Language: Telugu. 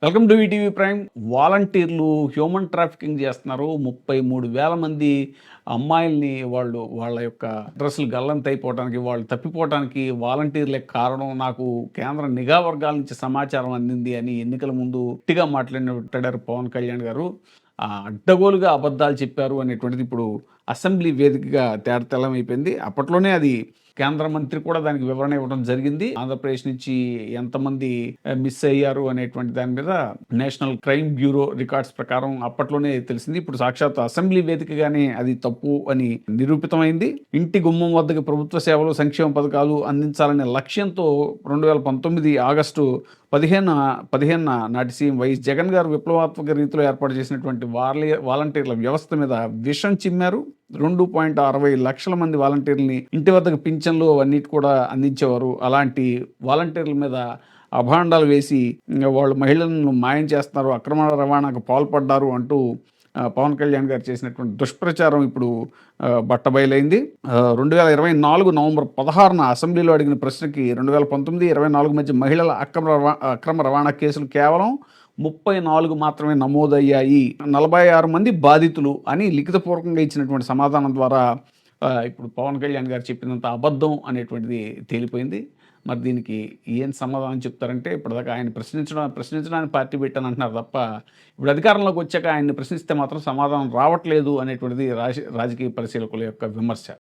Welcome to ETV prime. వాలంటీర్లు హ్యూమన్ ట్రాఫికింగ్ చేస్తున్నారు. 33,000 మంది అమ్మాయిల్ని వాళ్ళ యొక్క అడ్రస్లు గల్లంతైపోవటానికి, వాళ్ళు తప్పిపోవటానికి వాలంటీర్లే కారణం. నాకు కేంద్ర నిఘా వర్గాల నుంచి సమాచారం అందింది అని ఎన్నికల ముందు గట్టిగా మాట్లాడారు పవన్ కళ్యాణ్ గారు. అడ్డగోలుగా అబద్ధాలు చెప్పారు అనేటువంటిది ఇప్పుడు అసెంబ్లీ వేదికగా తేటతెల్లమైపోయింది. అప్పట్లోనే అది కేంద్ర మంత్రి కూడా దానికి వివరణ ఇవ్వడం జరిగింది. ఆంధ్రప్రదేశ్ నుంచి ఎంతమంది మిస్ అయ్యారు అనేటువంటి దాని మీద నేషనల్ క్రైమ్ బ్యూరో రికార్డ్స్ ప్రకారం అప్పట్లోనే తెలిసింది. ఇప్పుడు సాక్షాత్ అసెంబ్లీ వేదికగానే అది తప్పు అని నిరూపితమైంది. ఇంటి గుమ్మం వద్దకు ప్రభుత్వ సేవలు, సంక్షేమ పథకాలు అందించాలనే లక్ష్యంతో 2019 ఆగస్టు 15 నాటి సీఎం వైఎస్ జగన్ గారు విప్లవాత్మక రీతిలో ఏర్పాటు చేసినటువంటి వాలంటీర్ల వ్యవస్థ మీద విషం చిమ్మారు. 2.60 లక్షల మంది వాలంటీర్లని ఇంటి వద్దకు పింఛన్లు అవన్నిటి కూడా అందించేవారు. అలాంటి వాలంటీర్ల మీద అభాండాలు వేసి వాళ్ళు మహిళలను మాయం చేస్తున్నారు, అక్రమ రవాణాకు పాల్పడ్డారు అంటూ పవన్ కళ్యాణ్ గారు చేసినటువంటి దుష్ప్రచారం ఇప్పుడు బట్టబయలైంది. 2024 నవంబర్ 16న అసెంబ్లీలో అడిగిన ప్రశ్నకి 2019, 24 మధ్య మహిళల అక్రమ రవాణా కేసులు కేవలం 34 మాత్రమే నమోదయ్యాయి. 46 మంది బాధితులు అని లిఖితపూర్వకంగా ఇచ్చినటువంటి సమాధానం ద్వారా ఇప్పుడు పవన్ కళ్యాణ్ గారు చెప్పినంత అబద్ధం అనేటువంటిది తేలిపోయింది. మరి దీనికి ఏం సమాధానం చెప్తారంటే, ఇప్పటిదాకా ఆయన ప్రశ్నించడానికి పార్టీ పెట్టాను అంటున్నారు తప్ప, ఇప్పుడు అధికారంలోకి వచ్చాక ఆయన్ని ప్రశ్నిస్తే మాత్రం సమాధానం రావట్లేదు అనేటువంటిది రాజకీయ పరిశీలకుల యొక్క విమర్శ.